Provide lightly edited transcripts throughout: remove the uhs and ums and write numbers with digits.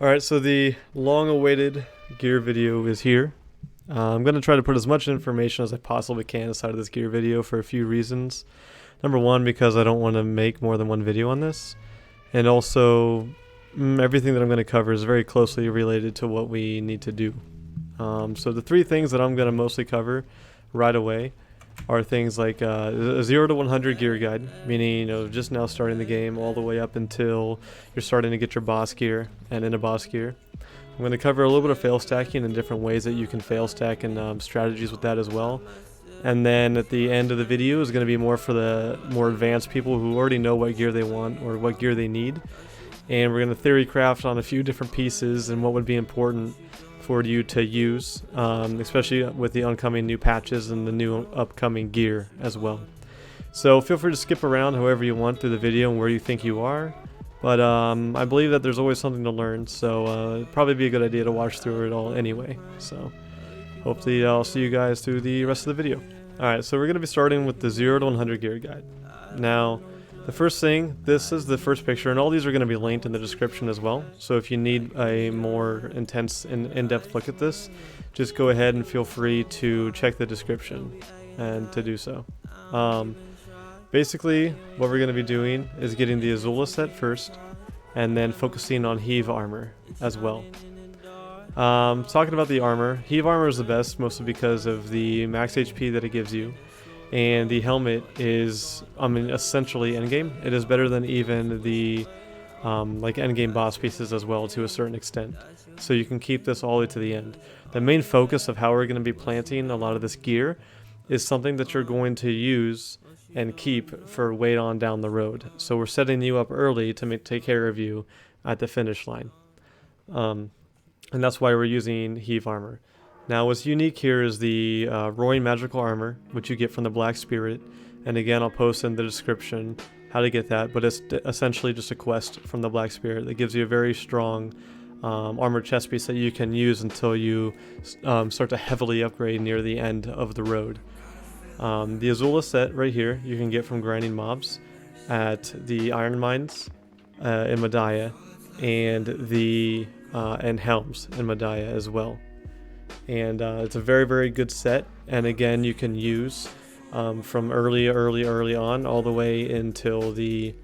Alright, so the long-awaited gear video is here. I'm going to try to put as much information as I possibly can inside of this gear video for a few reasons. Number one, because I don't want to make more than one video on this. And also, everything that I'm going to cover is very closely related to what we need to do. So the three things that I'm going to mostly cover right away are things like a 0 to 100 gear guide, meaning just now starting the game all the way up until you're starting to get your boss gear and into boss gear. I'm going to cover a little bit of fail stacking and different ways that you can fail stack and strategies with that as well. And then at the end of the video is going to be more for the more advanced people who already know what gear they want or what gear they need. And we're going to theory craft on a few different pieces and what would be important for you to use, especially with the oncoming new patches and the new upcoming gear as well. So feel free to skip around however you want through the video and where you think you are. But I believe that there's always something to learn, so it'd probably be a good idea to watch through it all anyway. So hopefully I'll see you guys through the rest of the video. Alright, so we're going to be starting with the 0 to 100 gear guide. Now, the first thing, this is the first picture, and all these are going to be linked in the description as well. So if you need a more intense and in-depth look at this, just go ahead and feel free to check the description and to do so. Basically, what we're going to be doing is getting the Azula set first, and then focusing on heave armor as well. Talking about the armor, heave armor is the best, mostly because of the max HP that it gives you. And the helmet is, essentially endgame. It is better than even the endgame boss pieces as well to a certain extent. So you can keep this all the way to the end. The main focus of how we're going to be planting a lot of this gear is something that you're going to use and keep for way on down the road. So we're setting you up early to take care of you at the finish line. And that's why we're using heave armor. Now what's unique here is the Roaring Magical Armor, which you get from the Black Spirit. And again, I'll post in the description how to get that, but it's essentially just a quest from the Black Spirit that gives you a very strong armored chest piece that you can use until you start to heavily upgrade near the end of the road. The Azula set right here you can get from grinding mobs at the Iron Mines in Medaya, and the and Helms in Medaya as well. And it's a very, very good set, and again you can use from early on all the way until the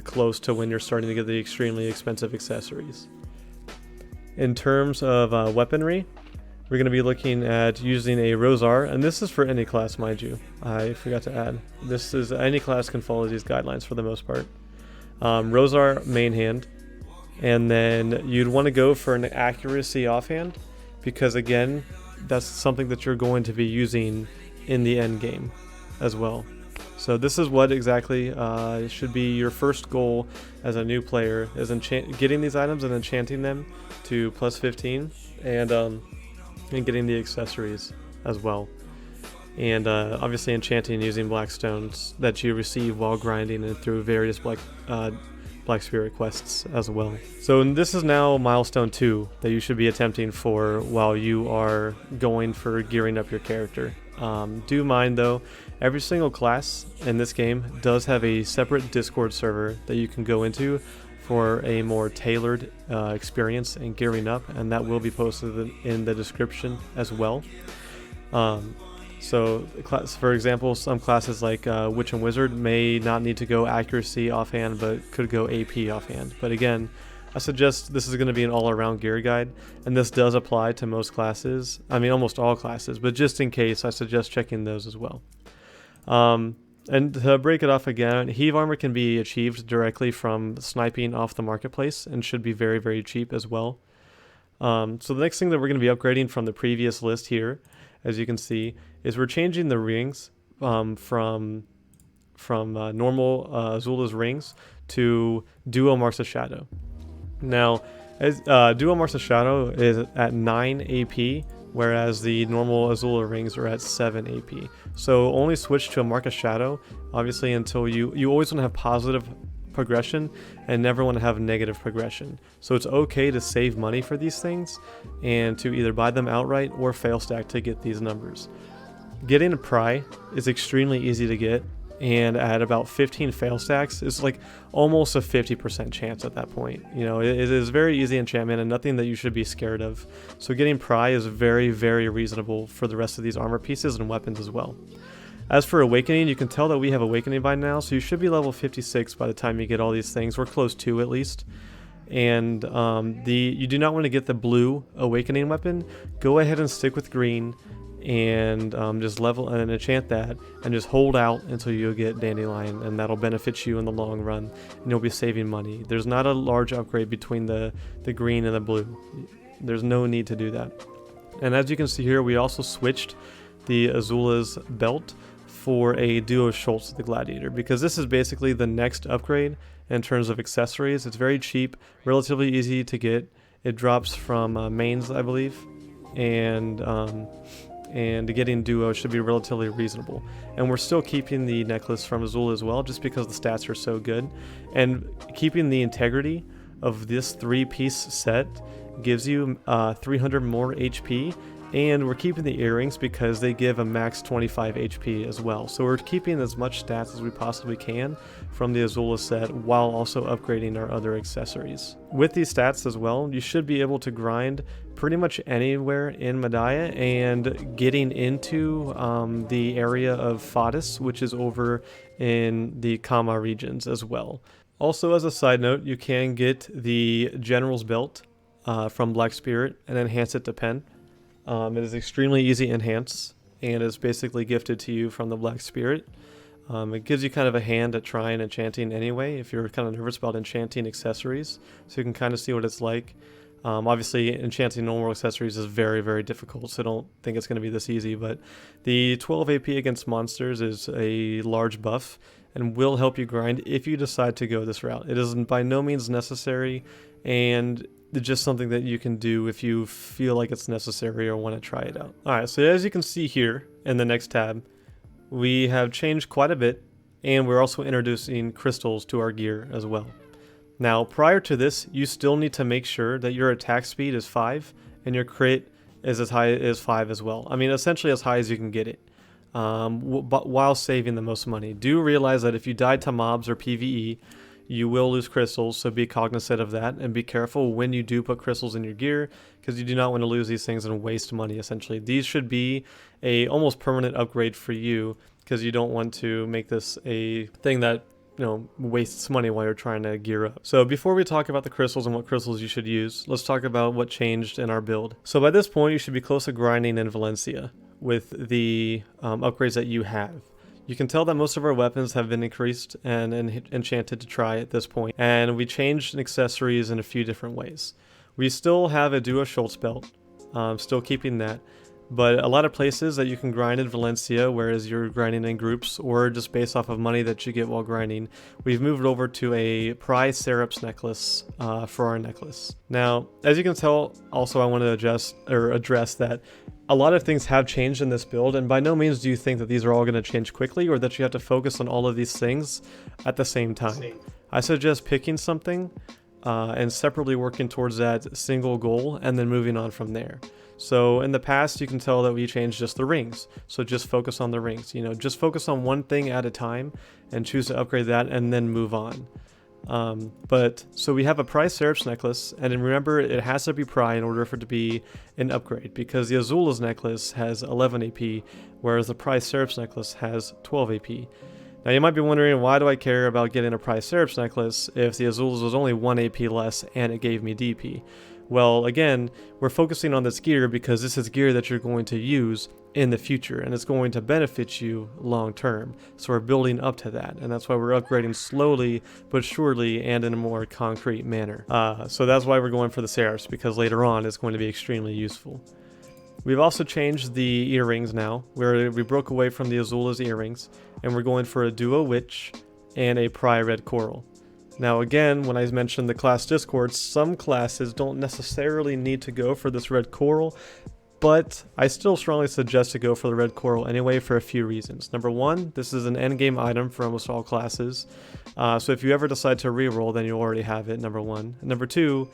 close to when you're starting to get the extremely expensive accessories. In terms of weaponry, we're going to be looking at using a Rosar, and this is for any class, mind you. I forgot to add, this is any class can follow these guidelines for the most part. Rosar main hand, and then you'd want to go for an accuracy offhand, because again, that's something that you're going to be using in the end game as well. So this is what exactly should be your first goal as a new player, is getting these items and enchanting them to plus 15, and getting the accessories as well. And obviously enchanting using black stones that you receive while grinding and through various Black Spirit quests as well. So this is now Milestone 2 that you should be attempting for while you are going for gearing up your character. Do mind though, every single class in this game does have a separate Discord server that you can go into for a more tailored experience in gearing up, and that will be posted in the description as well. So, for example, some classes like Witch and Wizard may not need to go accuracy offhand, but could go AP offhand. But again, I suggest this is going to be an all-around gear guide, and this does apply to most classes. Almost all classes, but just in case, I suggest checking those as well. And to break it off again, heave armor can be achieved directly from sniping off the marketplace and should be very, very cheap as well. So the next thing that we're going to be upgrading from the previous list here, as you can see, is we're changing the rings from normal Azula's rings to Duo Marks of Shadow. Now, as Duo Marks of Shadow is at 9 AP, whereas the normal Azula rings are at 7 AP. So only switch to a Mark of Shadow, obviously, until you always want to have positive progression and never want to have negative progression. So it's okay to save money for these things and to either buy them outright or fail stack to get these numbers. Getting a pry is extremely easy to get. and at about 15 fail stacks, it's like almost a 50% chance at that point. You know, it is very easy enchantment and nothing that you should be scared of. So getting pry is very, very reasonable for the rest of these armor pieces and weapons as well. As for Awakening, you can tell that we have Awakening by now, so you should be level 56 by the time you get all these things. We're close to, at least. And you do not want to get the blue Awakening weapon. Go ahead and stick with green and just level and enchant that, and just hold out until you get Dandelion, and that'll benefit you in the long run, and you'll be saving money. There's not a large upgrade between the green and the blue. There's no need to do that. And as you can see here, we also switched the Azula's belt for a Duo Schultz the Gladiator, because this is basically the next upgrade in terms of accessories. It's very cheap, relatively easy to get. It drops from mains, I believe, and getting Duo should be relatively reasonable. And we're still keeping the necklace from Azula as well, just because the stats are so good. And keeping the integrity of this 3-piece set gives you 300 more HP. And we're keeping the earrings because they give a max 25 HP as well. So we're keeping as much stats as we possibly can from the Azula set while also upgrading our other accessories. With these stats as well, you should be able to grind pretty much anywhere in Madaya and getting into the area of Fadis, which is over in the Kama regions as well. Also, as a side note, you can get the General's Belt from Black Spirit and enhance it to Pen. It is extremely easy to enhance, and is basically gifted to you from the Black Spirit. It gives you kind of a hand at trying enchanting anyway, if you're kind of nervous about enchanting accessories, so you can kind of see what it's like. Obviously, enchanting normal accessories is very, very difficult, so don't think it's going to be this easy, but the 12 AP against monsters is a large buff, and will help you grind if you decide to go this route. It is by no means necessary, and it's just something that you can do if you feel like it's necessary or want to try it out. Alright, so as you can see here in the next tab, we have changed quite a bit, and we're also introducing crystals to our gear as well. Now, prior to this, you still need to make sure that your attack speed is 5 and your crit is as high as 5 as well. I mean, essentially as high as you can get it, but while saving the most money. Do realize that if you die to mobs or PvE, you will lose crystals, so be cognizant of that, and be careful when you do put crystals in your gear, because you do not want to lose these things and waste money, essentially. These should be a almost permanent upgrade for you, because you don't want to make this a thing that, you know, wastes money while you're trying to gear up. So before we talk about the crystals and what crystals you should use, let's talk about what changed in our build. So by this point, you should be close to grinding in Valencia with the upgrades that you have. You can tell that most of our weapons have been increased and enchanted to try at this point, and we changed accessories in a few different ways. We still have a Duo Schultz belt, still keeping that, but a lot of places that you can grind in Valencia, whereas you're grinding in groups or just based off of money that you get while grinding, we've moved over to a prize Serap's necklace for our necklace. Now, as you can tell, also I want to address that a lot of things have changed in this build, and by no means do you think that these are all going to change quickly or that you have to focus on all of these things at the same time. I suggest picking something and separately working towards that single goal and then moving on from there. So in the past, you can tell that we changed just the rings. So just focus on the rings, you know, just focus on one thing at a time and choose to upgrade that and then move on. So we have a Pry Serap's necklace, and then remember, it has to be Pry in order for it to be an upgrade, because the Azula's necklace has 11 AP, whereas the Pry Serap's necklace has 12 AP. Now you might be wondering, why do I care about getting a Pry Serap's necklace if the Azula's was only 1 AP less and it gave me DP? Well, again, we're focusing on this gear because this is gear that you're going to use in the future, and it's going to benefit you long term. So we're building up to that, and that's why we're upgrading slowly but surely and in a more concrete manner. So that's why we're going for the Seraphs, because later on it's going to be extremely useful. We've also changed the earrings now, where we broke away from the Azula's earrings, and we're going for a Duo Witch and a Pry Red Coral. Now again, when I mentioned the class discords, some classes don't necessarily need to go for this red coral, but I still strongly suggest to go for the red coral anyway for a few reasons. Number one, this is an endgame item for almost all classes, so if you ever decide to reroll, then you already have it, number one. Number two,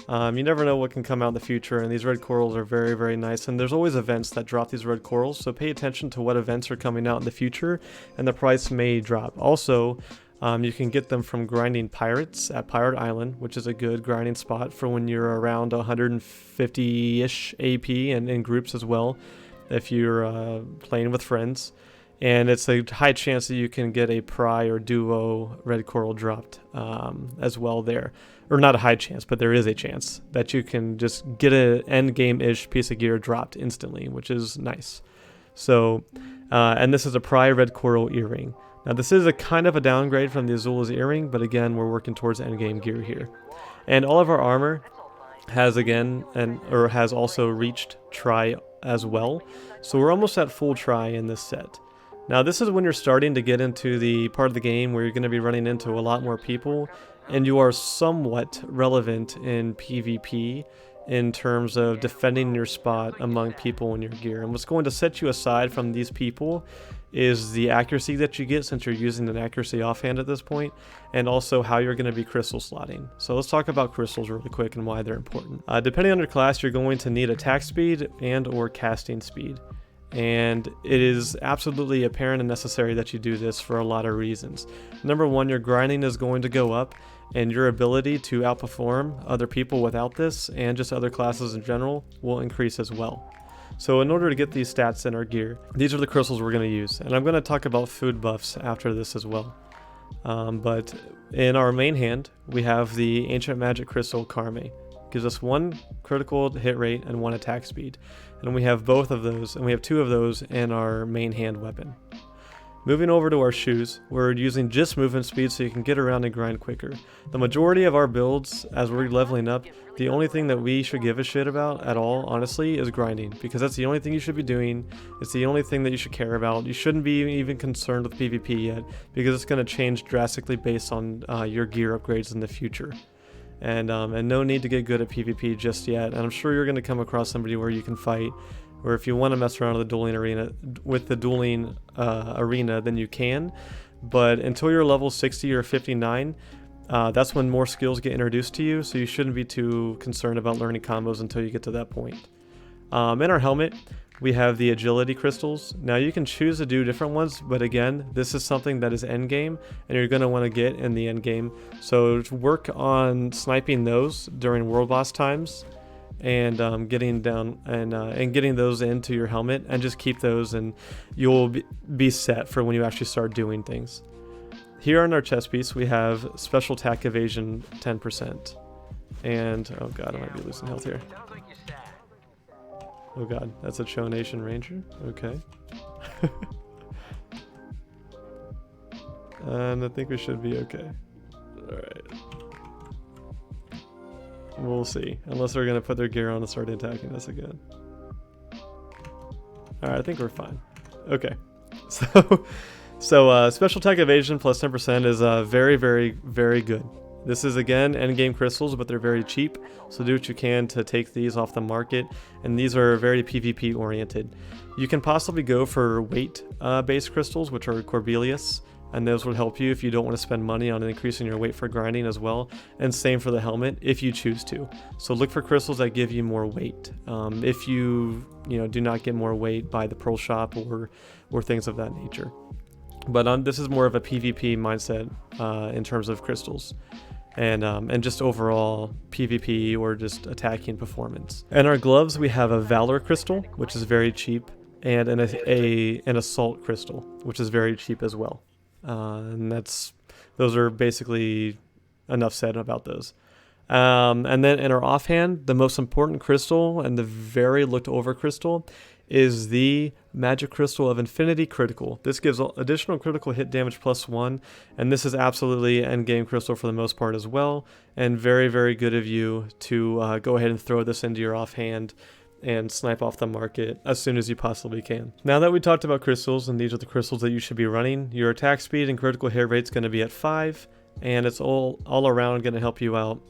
You never know what can come out in the future, and these red corals are very, very nice. And there's always events that drop these red corals, so pay attention to what events are coming out in the future, and the price may drop. Also, you can get them from grinding pirates at Pirate Island, which is a good grinding spot for when you're around 150-ish AP and in groups as well, if you're playing with friends. And it's a high chance that you can get a Pry or Duo red coral dropped as well there. Or not a high chance, but there is a chance that you can just get an end game-ish piece of gear dropped instantly, which is nice. So, and this is a Pry red coral earring. Now this is a kind of a downgrade from the Azula's earring, but again, we're working towards end game gear here. And all of our armor has has also reached Try as well. So we're almost at full Try in this set. Now this is when you're starting to get into the part of the game where you're going to be running into a lot more people, and you are somewhat relevant in PvP in terms of defending your spot among people in your gear. And what's going to set you aside from these people is the accuracy that you get, since you're using an accuracy offhand at this point, and also how you're going to be crystal slotting. So let's talk about crystals really quick and why they're important. Depending on your class, you're going to need attack speed and or casting speed. And it is absolutely apparent and necessary that you do this for a lot of reasons. Number one, your grinding is going to go up, and your ability to outperform other people without this, and just other classes in general, will increase as well. So in order to get these stats in our gear, these are the crystals we're going to use. And I'm going to talk about food buffs after this as well. But in our main hand, we have the Ancient Magic Crystal Karme. Gives us 1 critical hit rate and 1 attack speed. And we have both of those, and we have 2 of those in our main hand weapon. Moving over to our shoes, we're using just movement speed so you can get around and grind quicker. The majority of our builds, as we're leveling up, the only thing that we should give a shit about at all, honestly, is grinding. Because that's the only thing you should be doing. It's the only thing that you should care about. You shouldn't be even concerned with PvP yet, because it's going to change drastically based on your gear upgrades in the future. And no need to get good at PvP just yet. And I'm sure you're going to come across somebody where you can fight, or if you want to mess around with the dueling arena, then you can. But until you're level 60 or 59, that's when more skills get introduced to you, so you shouldn't be too concerned about learning combos until you get to that point. In our helmet, we have the agility crystals. Now you can choose to do different ones, but again, this is something that is end game, and you're going to want to get in the end game. So work on sniping those during world boss times, and getting down and getting those into your helmet, and just keep those, and you'll be set for when you actually start doing things. Here on our chest piece, we have special attack evasion 10%, and oh god, I might be losing health here. Oh god, that's a Cho Nation Ranger? Okay. And I think we should be okay. Alright. We'll see. Unless they're going to put their gear on and start attacking us again. Alright, I think we're fine. Okay. So special attack evasion plus 10% is very, very, very good. This is again endgame crystals, but they're very cheap, so do what you can to take these off the market, and these are very PvP oriented. You can possibly go for weight based crystals, which are Corbelius, and those will help you if you don't want to spend money on increasing your weight for grinding as well, and same for the helmet if you choose to. So look for crystals that give you more weight. If you do not get more weight, buy the Pearl Shop or things of that nature. But this is more of a PvP mindset in terms of crystals. And just overall PvP or just attacking performance. And our gloves, we have a Valor crystal, which is very cheap, and an assault crystal, which is very cheap as well. And those are basically enough said about those. And then in our offhand, the most important crystal and the very looked over crystal is the Magic Crystal of Infinity Critical. This gives additional critical hit damage +1, and this is absolutely endgame crystal for the most part as well, and very, very good of you to go ahead and throw this into your offhand and snipe off the market as soon as you possibly can. Now that we talked about crystals, and these are the crystals that you should be running, your attack speed and critical hit rate is going to be at 5, and it's all around going to help you out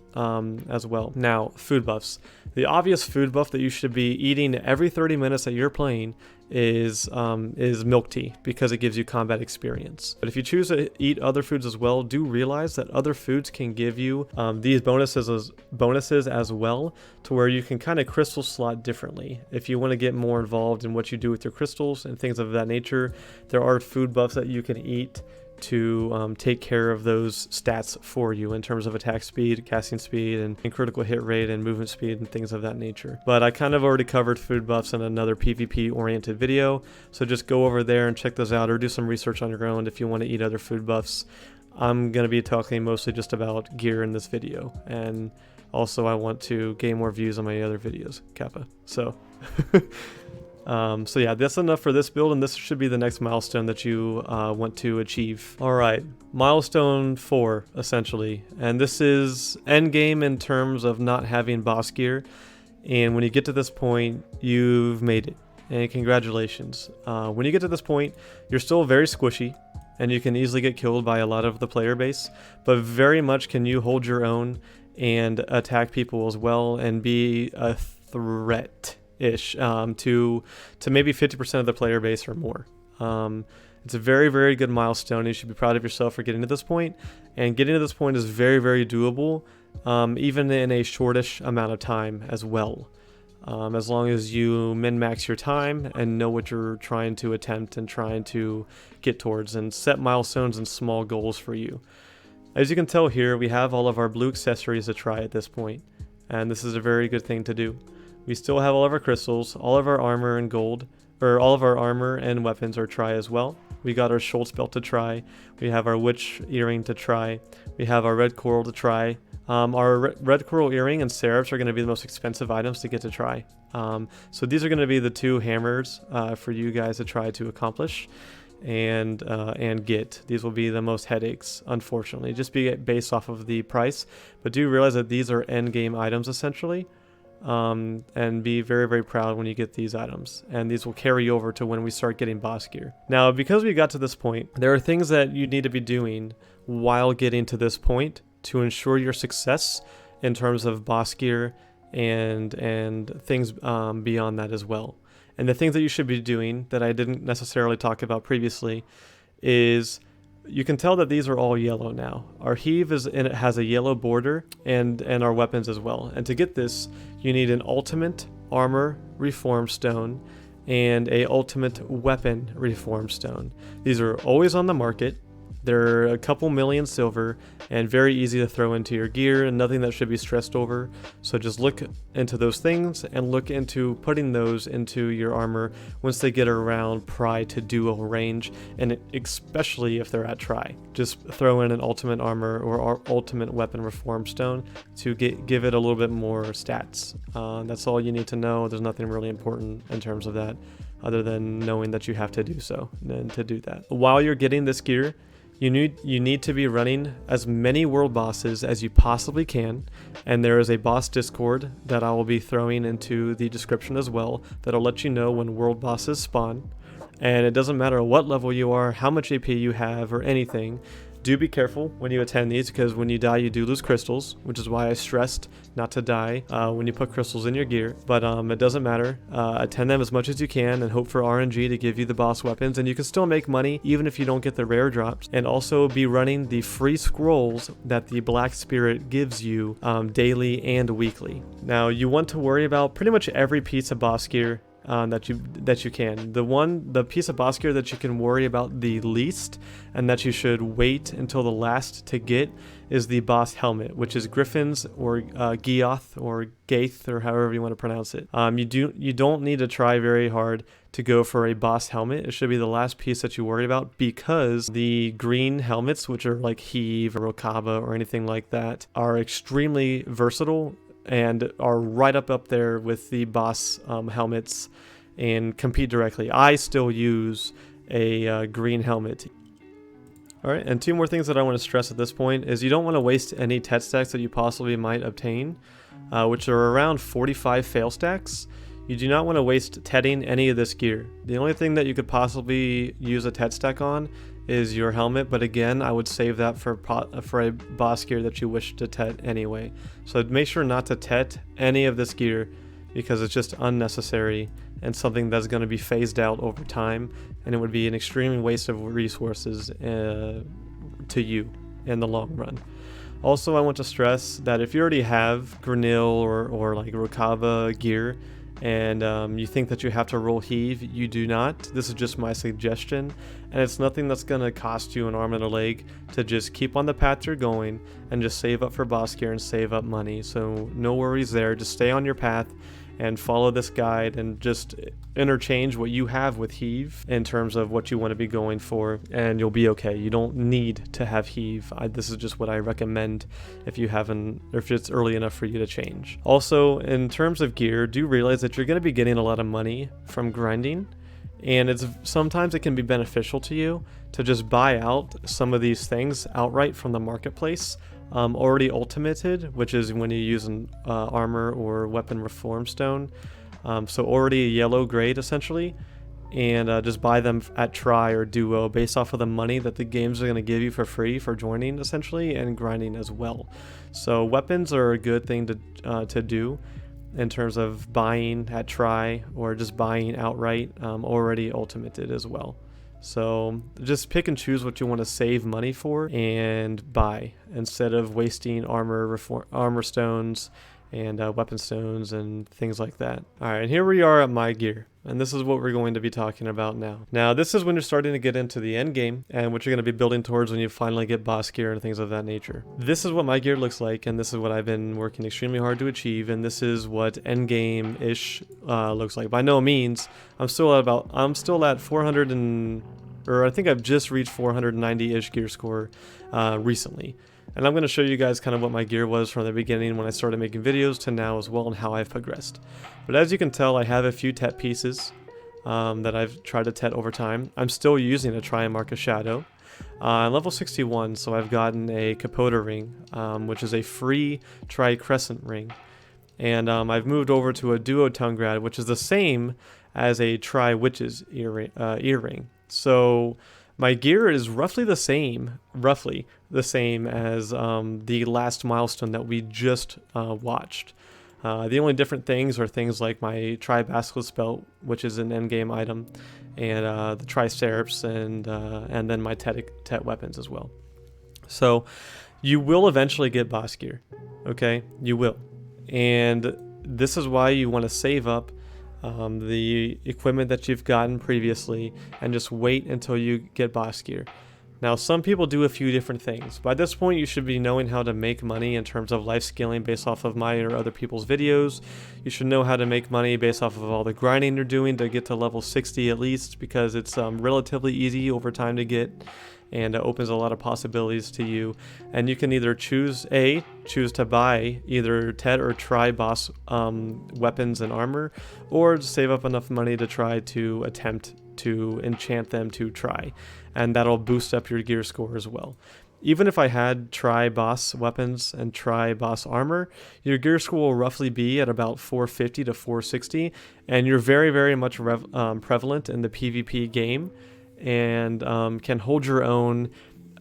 as well. Now, food buffs. The obvious food buff that you should be eating every 30 minutes that you're playing is milk tea, because it gives you combat experience. But if you choose to eat other foods as well, do realize that other foods can give you these bonuses as well, to where you can kind of crystal slot differently. If you want to get more involved in what you do with your crystals and things of that nature, there are food buffs that you can eat to take care of those stats for you in terms of attack speed, casting speed, and critical hit rate and movement speed and things of that nature. But I kind of already covered food buffs in another PvP oriented video, so just go over there and check those out, or do some research on your own if you want to eat other food buffs. I'm going to be talking mostly just about gear in this video, and also I want to gain more views on my other videos, Kappa. So so yeah, that's enough for this build, and this should be the next milestone that you want to achieve. Alright, milestone 4, essentially. And this is endgame in terms of not having boss gear. And when you get to this point, you've made it. And congratulations. When you get to this point, you're still very squishy, and you can easily get killed by a lot of the player base. But very much can you hold your own and attack people as well, and be a threat ish to maybe 50% of the player base or more. It's a very, very good milestone. You should be proud of yourself for getting to this point, and getting to this point is very, very doable, even in a shortish amount of time as well, as long as you min-max your time and know what you're trying to attempt and trying to get towards, and set milestones and small goals for you. As you can tell here, we have all of our blue accessories to try at this point, and this is a very good thing to do. We still have all of our crystals, all of our armor and gold, or all of our armor and weapons are try as well. We got our Schultz belt to try. We have our witch earring to try. We have our red coral to try. Our red coral earring and seraphs are going to be the most expensive items to get to try. So these are going to be the 2 hammers for you guys to try to accomplish and get. These will be the most headaches, unfortunately, just based off of the price. But do realize that these are end game items essentially. And be very, very proud when you get these items, and these will carry over to when we start getting boss gear. Now, because we got to this point, there are things that you need to be doing while getting to this point to ensure your success in terms of boss gear and things beyond that as well. And the things that you should be doing that I didn't necessarily talk about previously is, you can tell that these are all yellow now. Our heave has a yellow border, and our weapons as well. And to get this, you need an ultimate armor reform stone and a ultimate weapon reform stone. These are always on the market. They're a couple million silver and very easy to throw into your gear, and nothing that should be stressed over. So just look into those things and look into putting those into your armor once they get around pry to duo range, and especially if they're at try. Just throw in an ultimate armor or ultimate weapon reform stone to give it a little bit more stats. That's all you need to know. There's nothing really important in terms of that, other than knowing that you have to do so and to do that. While you're getting this gear, you need to be running as many world bosses as you possibly can, and there is a boss Discord that I will be throwing into the description as well that'll let you know when world bosses spawn. And it doesn't matter what level you are, how much AP you have, or anything. Do be careful when you attend these, because when you die you do lose crystals, which is why I stressed not to die when you put crystals in your gear. But it doesn't matter. Attend them as much as you can and hope for RNG to give you the boss weapons, and you can still make money even if you don't get the rare drops. And also be running the free scrolls that the Black Spirit gives you daily and weekly. Now, you want to worry about pretty much every piece of boss gear that you can. The piece of boss gear that you can worry about the least, and that you should wait until the last to get, is the boss helmet, which is Griffin's or Geoth or Gaith, or however you want to pronounce it. You don't need to try very hard to go for a boss helmet. It should be the last piece that you worry about, because the green helmets, which are like Heave or Okaba or anything like that, are extremely versatile and are right up there with the boss helmets and compete directly. I still use a green helmet. Alright, and 2 more things that I want to stress at this point is you don't want to waste any TET stacks that you possibly might obtain, which are around 45 fail stacks. You do not want to waste tetting any of this gear. The only thing that you could possibly use a TET stack on is your helmet, but again, I would save that for a boss gear that you wish to tet anyway. So make sure not to tet any of this gear because it's just unnecessary and something that's going to be phased out over time, and it would be an extreme waste of resources to you in the long run. Also, I want to stress that if you already have Granil or like Rokava gear, and you think that you have to roll heave, you do not. This is just my suggestion, and it's nothing that's going to cost you an arm and a leg to just keep on the path you're going and just save up for boss gear and save up money. So no worries there, just stay on your path and follow this guide and just interchange what you have with heave in terms of what you want to be going for, and you'll be okay. You don't need to have heave. This is just what I recommend if you haven't, or if it's early enough for you to change. Also, in terms of gear, do realize that you're going to be getting a lot of money from grinding, and sometimes it can be beneficial to you to just buy out some of these things outright from the marketplace, already ultimated, which is when you use an armor or weapon reform stone, so already a yellow grade essentially, and just buy them at try or duo based off of the money that the games are going to give you for free for joining essentially, and grinding as well. So weapons are a good thing to do in terms of buying at try or just buying outright, already ultimated as well. So just pick and choose what you want to save money for and buy, instead of wasting armor stones and weapon stones and things like that. Alright, here we are at my gear, and this is what we're going to be talking about now. Now this is when you're starting to get into the end game and what you're going to be building towards when you finally get boss gear and things of that nature. This is what my gear looks like, and this is what I've been working extremely hard to achieve, and this is what end game ish looks like. By no means, I'm still at 400 or I think I've just reached 490-ish gear score recently. And I'm going to show you guys kind of what my gear was from the beginning when I started making videos to now as well, and how I've progressed. But as you can tell, I have a few tet pieces that I've tried to tet over time. I'm still using a Try and Mark a Shadow. I'm level 61, so I've gotten a Capote ring, which is a free tri-crescent ring. And I've moved over to a Duo Tungrad, which is the same as a Tri-Witch's earring. So my gear is roughly the same as the last milestone that we just watched. The only different things are things like my Tri-Basilisk belt, which is an endgame item, and the Tri-Seraphs, and then my tet weapons as well. So you will eventually get boss gear, okay? You will. And this is why you want to save up the equipment that you've gotten previously and just wait until you get boss gear. Now, some people do a few different things. By this point, you should be knowing how to make money in terms of life scaling based off of my or other people's videos. You should know how to make money based off of all the grinding you're doing to get to level 60 at least, because it's relatively easy over time to get, and it opens a lot of possibilities to you. And you can either choose to buy either tet or try boss weapons and armor, or save up enough money to try to attempt to enchant them to try, and that'll boost up your gear score as well. Even if I had try boss weapons and try boss armor, your gear score will roughly be at about 450 to 460, and you're very, very much prevalent in the PvP game, and can hold your own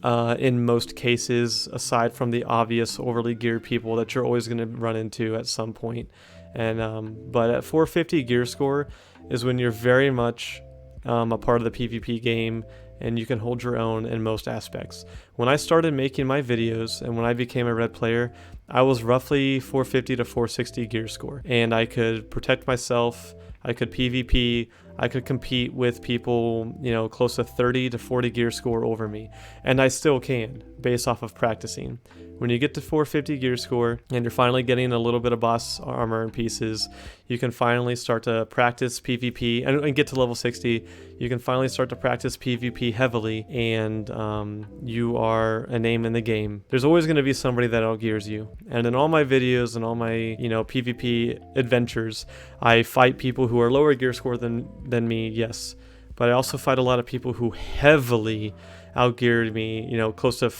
in most cases, aside from the obvious overly geared people that you're always going to run into at some point. And but at 450 gear score is when you're very much a part of the PvP game, and you can hold your own in most aspects. When I started making my videos and when I became a red player, I was roughly 450 to 460 gear score, and I could protect myself, I could PvP, I could compete with people, close to 30 to 40 gear score over me, and I still can, based off of practicing. When you get to 450 gear score and you're finally getting a little bit of boss armor and pieces, you can finally start to practice PvP and get to level 60. You can finally start to practice PvP heavily, and you are a name in the game. There's always going to be somebody that outgears you, and in all my videos and all my PvP adventures, I fight people who are lower gear score than me, yes, but I also fight a lot of people who heavily outgeared me, close to,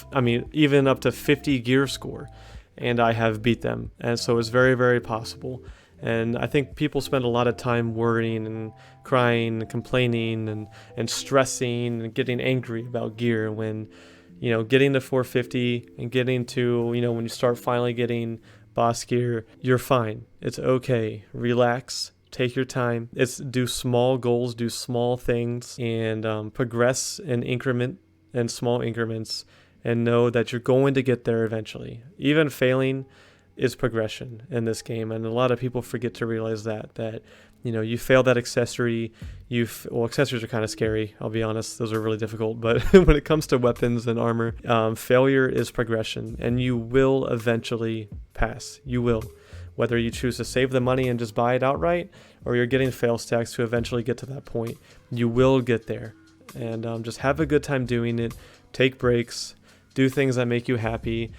even up to 50 gear score, and I have beat them. And so it's very, very possible. And I think people spend a lot of time worrying and crying and complaining and stressing and getting angry about gear when, getting to 450 and getting to, when you start finally getting boss gear, you're fine. It's okay. Relax. Take your time. Do small goals, do small things, and progress in small increments, and know that you're going to get there eventually. Even failing is progression in this game, and a lot of people forget to realize that you fail that accessory, accessories are kind of scary, I'll be honest. Those are really difficult, but when it comes to weapons and armor, failure is progression, and you will eventually pass. You will. Whether you choose to save the money and just buy it outright, or you're getting fail stacks to eventually get to that point, you will get there. And just have a good time doing it. Take breaks. Do things that make you happy.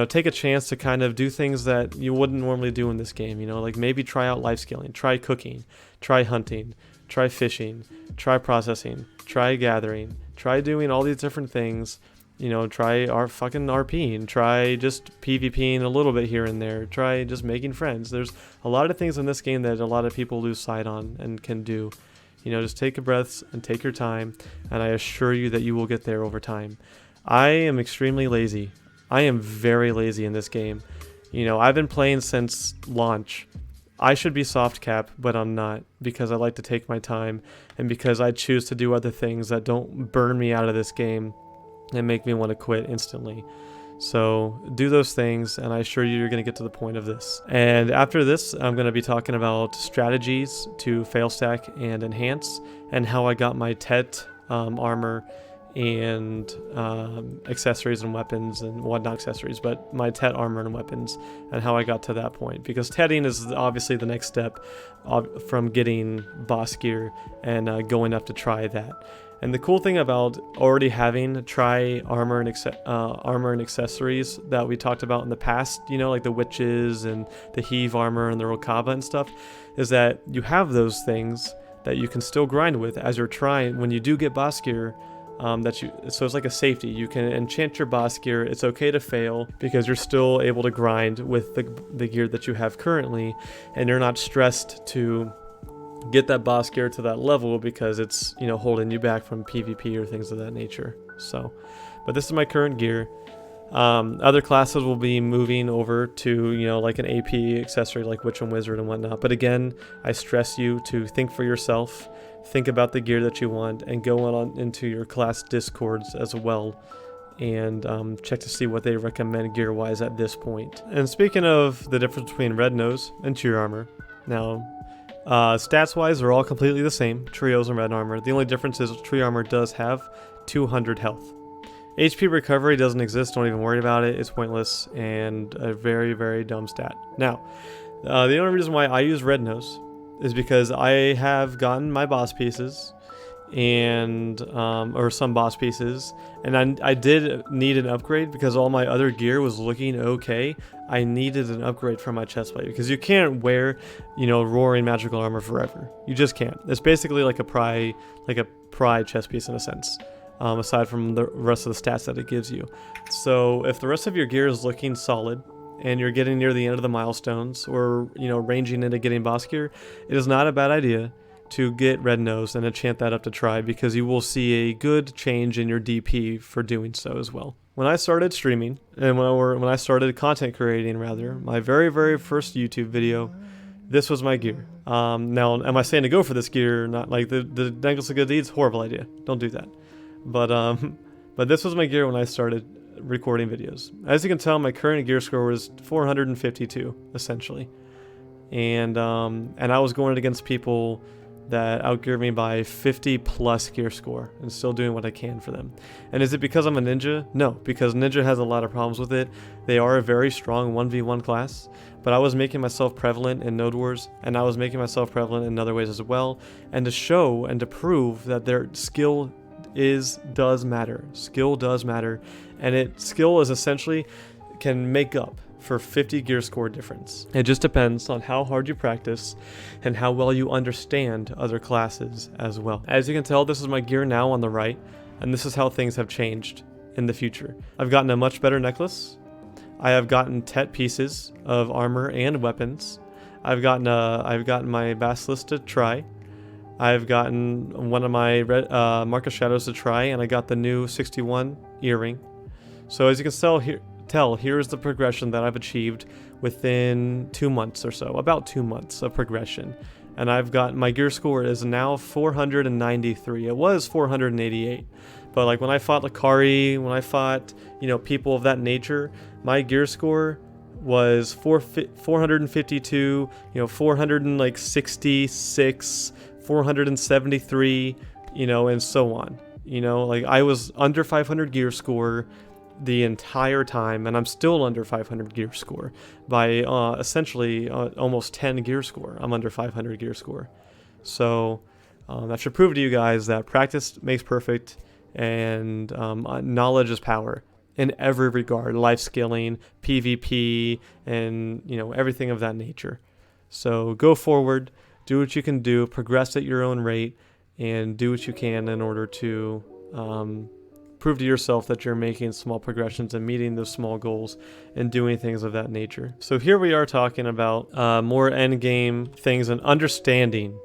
Take a chance to kind of do things that you wouldn't normally do in this game. Like maybe try out life scaling, try cooking, try hunting, try fishing, try processing, try gathering, try doing all these different things. Try fucking RPing, try just PvPing a little bit here and there, try just making friends. There's a lot of things in this game that a lot of people lose sight on and can do. Just take a breath and take your time, and I assure you that you will get there over time. I am extremely lazy. I am very lazy in this game. I've been playing since launch. I should be soft cap, but I'm not, because I like to take my time and because I choose to do other things that don't burn me out of this game and make me want to quit instantly. So do those things, and I assure you you're going to get to the point of this. And after this, I'm going to be talking about strategies to fail stack and enhance, and how I got my Tet armor and accessories and weapons, and not accessories, but my Tet armor and weapons, and how I got to that point. Because Tetting is obviously the next step from getting boss gear and going up to try that. And the cool thing about already having try armor and accessories that we talked about in the past, like the witches and the heave armor and the Rokaba and stuff, is that you have those things that you can still grind with as you're trying. When you do get boss gear, so it's like a safety. You can enchant your boss gear. It's okay to fail because you're still able to grind with the gear that you have currently, and you're not stressed to get that boss gear to that level because it's holding you back from PvP or things of that nature. So, but this is my current gear. Other classes will be moving over to like an AP accessory like Witch and Wizard and whatnot. But again, I stress you to think for yourself, think about the gear that you want, and go on into your class discords as well, and check to see what they recommend gear wise at this point. And speaking of the difference between Red Nose and Tree Armor, now stats wise they're all completely the same, Trios and Red Armor. The only difference is Tree Armor does have 200 health. HP recovery doesn't exist, don't even worry about it, it's pointless and a very, very dumb stat. Now, the only reason why I use Red Nose is because I have gotten my boss pieces and or some boss pieces, and I did need an upgrade because all my other gear was looking okay. I needed an upgrade for my chestplate because you can't wear roaring magical armor forever. You just can't. It's basically like a pry chest piece in a sense, aside from the rest of the stats that it gives you. So if the rest of your gear is looking solid and you're getting near the end of the milestones, or ranging into getting boss gear, it is not a bad idea to get Red Nose and enchant that up to try, because you will see a good change in your DP for doing so as well. When I started streaming, and when I started content creating rather, my very, very first YouTube video, this was my gear. Now, am I saying to go for this gear? Not like the Necklace of Good Deeds, horrible idea. Don't do that. But this was my gear when I started recording videos. As you can tell, my current gear score was 452 essentially, and I was going against people that outgeared me by 50 plus gear score and still doing what I can for them. And is it because I'm a ninja? No, because ninja has a lot of problems with it. They are a very strong 1v1 class, but I was making myself prevalent in Node Wars, and I was making myself prevalent in other ways as well, and to show and to prove that their skill does matter. Skill does matter, and skill is essentially can make up for 50 gear score difference. It just depends on how hard you practice and how well you understand other classes as well. As you can tell, this is my gear now on the right, and this is how things have changed in the future. I've gotten a much better necklace. I have gotten Tet pieces of armor and weapons. I've gotten my Basilisk to try. I've gotten one of my Marcus Shadows to try, and I got the new 61 earring. So as you can tell, here's the progression that I've achieved within 2 months or so, about 2 months of progression. And I've got, my gear score is now 493. It was 488. But like when I fought Lakari, when I fought, people of that nature, my gear score was 452, 466, 473, and so on. Like I was under 500 gear score the entire time, and I'm still under 500 gear score by essentially almost 10 gear score. I'm under 500 gear score. So that should prove to you guys that practice makes perfect, and knowledge is power in every regard, life scaling, PvP, and everything of that nature. So go forward, do what you can do, progress at your own rate, and do what you can in order to prove to yourself that you're making small progressions and meeting those small goals and doing things of that nature. So here we are talking about more end game things and understanding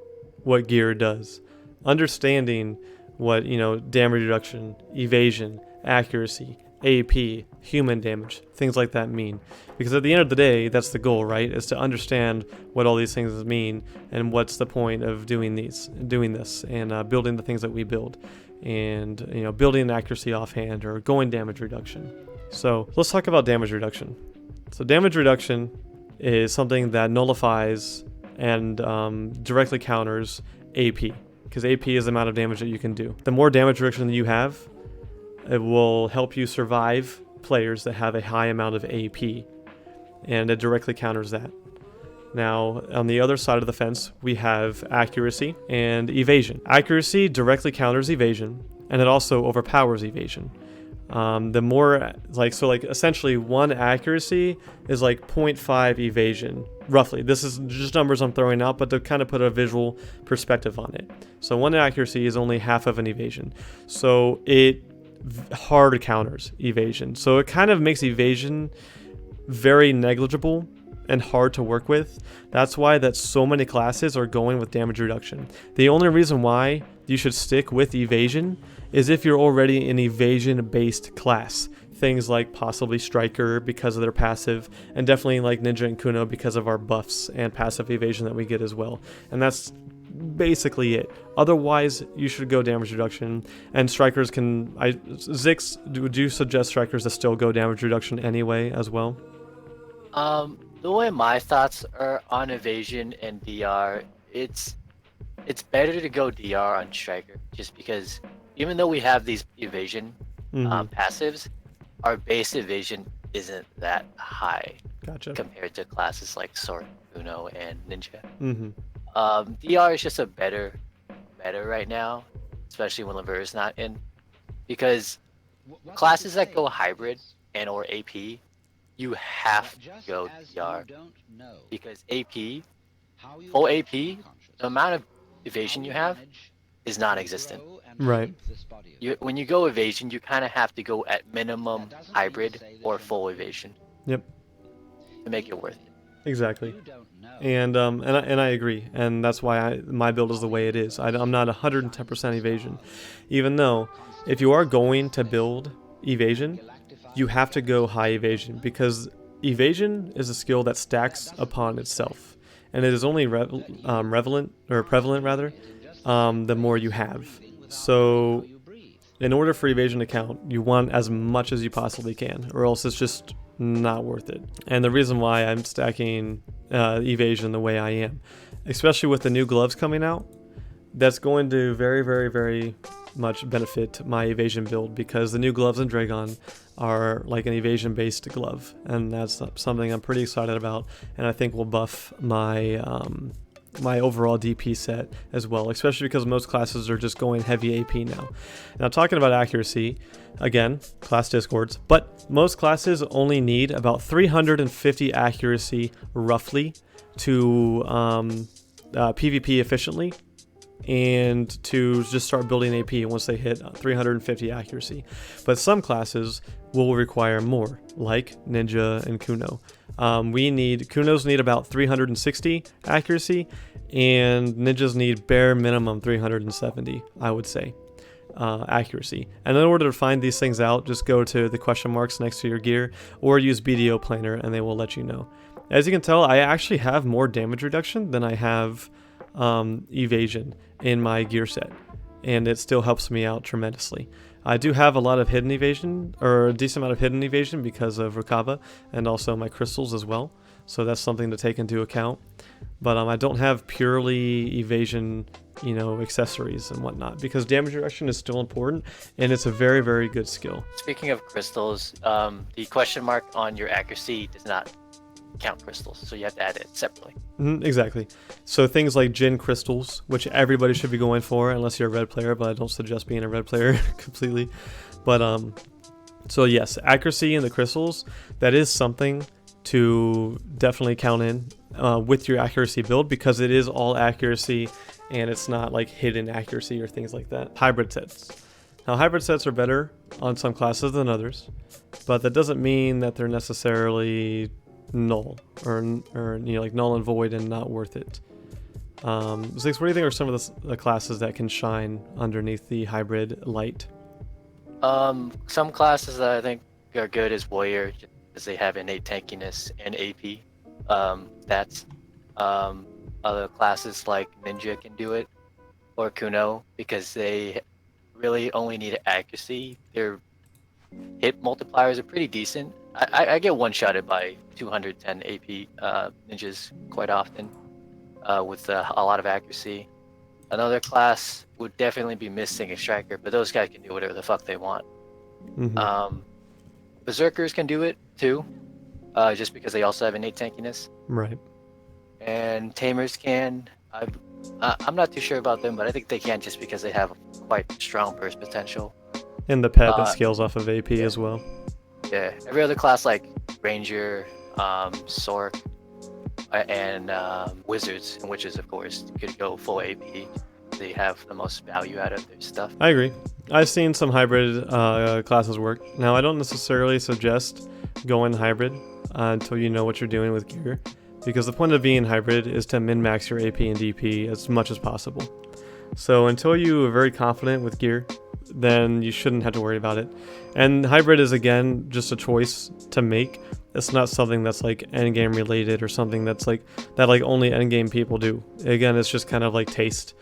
what gear does, understanding what damage reduction, evasion, accuracy, AP, human damage, things like that mean. Because at the end of the day, that's the goal, right? Is to understand what all these things mean and what's the point of doing this, and building the things that we build, and building accuracy offhand or going damage reduction. So let's talk about damage reduction. So damage reduction is something that nullifies and directly counters AP, because AP is the amount of damage that you can do. The more damage reduction that you have, it will help you survive players that have a high amount of AP, and it directly counters that. Now, on the other side of the fence, we have accuracy and evasion. Accuracy directly counters evasion, and it also overpowers evasion. The more, essentially one accuracy is like 0.5 evasion, roughly. This is just numbers I'm throwing out, but to kind of put a visual perspective on it. So one accuracy is only half of an evasion. So it hard counters evasion. So it kind of makes evasion very negligible and hard to work with. That's why that so many classes are going with damage reduction. The only reason why you should stick with evasion is if you're already an evasion based class. Things like possibly Striker because of their passive, and definitely like Ninja and Kuno because of our buffs and passive evasion that we get as well. And that's basically it. Otherwise, you should go damage reduction, and Strikers can... Zix, would you suggest Strikers to still go damage reduction anyway as well? The way my thoughts are on evasion and DR, it's better to go DR on Striker, just because even though we have these evasion passives, our base evasion isn't that high. Gotcha. Compared to classes like Sword, Uno, and Ninja. DR is just a better meta right now, especially when Layvan is not in, because classes that go hybrid and or AP, you have to go DR, because AP, full AP, the amount of evasion you have is non-existent. Right. When you go evasion, you kind of have to go at minimum hybrid or full evasion. Yep. To make it worth it. Exactly. And I agree, and that's why my build is the way it is. I'm not 110% evasion, even though if you are going to build evasion, you have to go high evasion, because evasion is a skill that stacks upon itself, and it is only prevalent the more you have. So in order for evasion to count, you want as much as you possibly can, or else it's just not worth it. And the reason why I'm stacking evasion the way I am, especially with the new gloves coming out, that's going to very, very, very much benefit my evasion build, because the new gloves in Dragon are like an evasion based glove, and that's something I'm pretty excited about, and I think will buff my my overall DP set as well, especially because most classes are just going heavy AP now. Now, talking about accuracy, again, class discords, but most classes only need about 350 accuracy roughly to PvP efficiently, and to just start building AP once they hit 350 accuracy. But some classes will require more, like Ninja and Kuno. Kunos need about 360 accuracy, and Ninjas need bare minimum 370, I would say, accuracy. And in order to find these things out, just go to the question marks next to your gear, or use BDO Planner, and they will let you know. As you can tell, I actually have more damage reduction than I have evasion in my gear set, and it still helps me out tremendously. I do have a lot of hidden evasion, or a decent amount of hidden evasion, because of Rooftop and also my crystals as well, so that's something to take into account. But I don't have purely evasion, accessories and whatnot, because damage reduction is still important, and it's a very, very good skill. Speaking of crystals, the question mark on your accuracy does not count crystals, so you have to add it separately. Exactly. So things like Jin crystals, which everybody should be going for unless you're a red player, but I don't suggest being a red player completely. But so yes, accuracy in the crystals, that is something to definitely count in with your accuracy build, because it is all accuracy and it's not like hidden accuracy or things like that. Hybrid sets. Now hybrid sets are better on some classes than others, but that doesn't mean that they're necessarily null or like null and void and not worth it. Zix, what do you think are some of the classes that can shine underneath the hybrid light? Some classes that I think are good is warrior, just because they have innate tankiness and AP stats. Other classes like ninja can do it, or Kuno, because they really only need accuracy. Their hit multipliers are pretty decent. I get one-shotted by 210 AP ninjas quite often with a lot of accuracy. Another class would definitely be missing a striker, but those guys can do whatever the fuck they want. Berserkers can do it too, just because they also have innate tankiness. Right. And Tamers can. I'm not too sure about them, but I think they can just because they have quite strong burst potential. And the pet that scales off of AP as well. Yeah, every other class like Ranger, Sork, and Wizards and Witches, of course, could go full AP. They have the most value out of their stuff. I agree. I've seen some hybrid classes work. Now, I don't necessarily suggest going hybrid until you know what you're doing with gear, because the point of being hybrid is to min-max your AP and DP as much as possible. So until you are very confident with gear, then you shouldn't have to worry about it. And hybrid is, again, just a choice to make. It's not something that's like endgame related or something that's like that only endgame people do. Again, it's just kind of like taste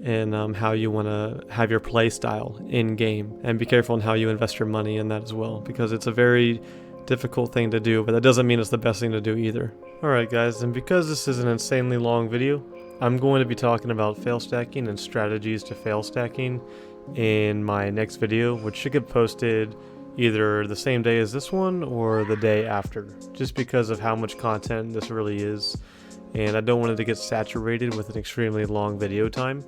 and how you want to have your play style in game, and be careful in how you invest your money in that as well, because it's a very difficult thing to do, but that doesn't mean it's the best thing to do either. Alright guys, and because this is an insanely long video, I'm going to be talking about fail stacking and strategies to fail stacking in my next video, which should get posted either the same day as this one or the day after, just because of how much content this really is, and I don't want it to get saturated with an extremely long video time.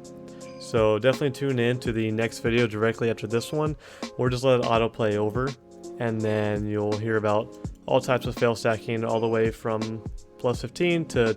So definitely tune in to the next video directly after this one, or just let it autoplay over, and then you'll hear about all types of fail stacking, all the way from +15 to